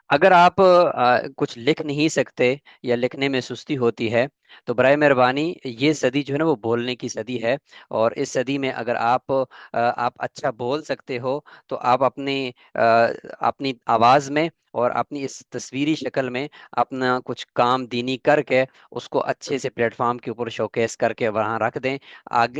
اگر آپ کچھ لکھ نہیں سکتے یا لکھنے میں سستی ہوتی ہے تو برائے مہربانی یہ صدی جو ہے نا وہ بولنے کی صدی ہے۔ اور اس صدی میں اگر آپ اچھا بول سکتے ہو تو آپ اپنی آواز میں اور اپنی اس تصویری شکل میں اپنا کچھ کام دینی کر کے اس کو اچھے سے پلیٹ فارم کے اوپر شوکیس کر کے وہاں رکھ دیں۔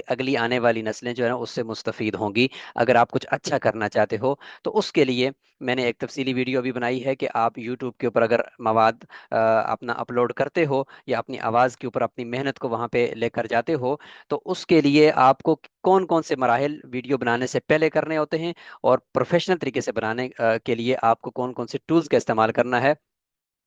اگلی آنے والی نسلیں جو ہے نا اس سے مستفید ہوں گی۔ اگر آپ کچھ اچھا کرنا چاہتے ہو تو اس کے لیے میں نے ایک تفصیلی ویڈیو بھی بنائی ہے کہ آپ یوٹیوب کے اوپر اگر مواد اپنا اپلوڈ کرتے ہو یا اپنی آواز کے اوپر اپنی محنت کو وہاں پہ لے کر جاتے ہو تو اس کے لیے آپ کو کون کون سے مراحل ویڈیو بنانے سے پہلے کرنے ہوتے ہیں، اور پروفیشنل طریقے سے بنانے کے لیے آپ کو کون کون سے ٹولز کا استعمال کرنا ہے۔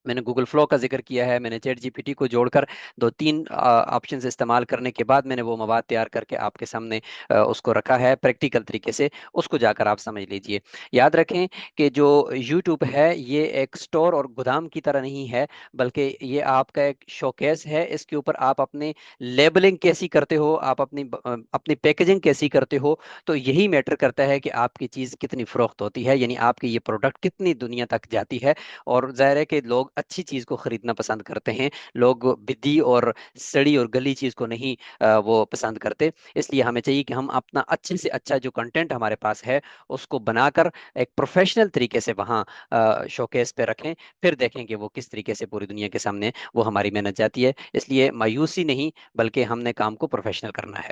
میں نے گوگل فلو کا ذکر کیا ہے، میں نے چیٹ جی پی ٹی کو جوڑ کر دو تین آپشنز استعمال کرنے کے بعد میں نے وہ مواد تیار کر کے آپ کے سامنے اس کو رکھا ہے پریکٹیکل طریقے سے۔ اس کو جا کر آپ سمجھ لیجئے۔ یاد رکھیں کہ جو یوٹیوب ہے یہ ایک سٹور اور گودام کی طرح نہیں ہے، بلکہ یہ آپ کا ایک شوکیس ہے۔ اس کے اوپر آپ اپنے لیبلنگ کیسی کرتے ہو، آپ اپنی پیکیجنگ کیسی کرتے ہو، تو یہی میٹر کرتا ہے کہ آپ کی چیز کتنی فروخت ہوتی ہے، یعنی آپ کی یہ پروڈکٹ کتنی دنیا تک جاتی ہے۔ اور ظاہر ہے کہ لوگ اچھی چیز کو خریدنا پسند کرتے ہیں، لوگ بدی اور سڑی اور گلی چیز کو نہیں وہ پسند کرتے۔ اس لیے ہمیں چاہیے کہ ہم اپنا اچھے سے اچھا جو کنٹینٹ ہمارے پاس ہے اس کو بنا کر ایک پروفیشنل طریقے سے وہاں شوکیس پہ رکھیں، پھر دیکھیں کہ وہ کس طریقے سے پوری دنیا کے سامنے وہ ہماری محنت جاتی ہے۔ اس لیے مایوسی نہیں، بلکہ ہم نے کام کو پروفیشنل کرنا ہے۔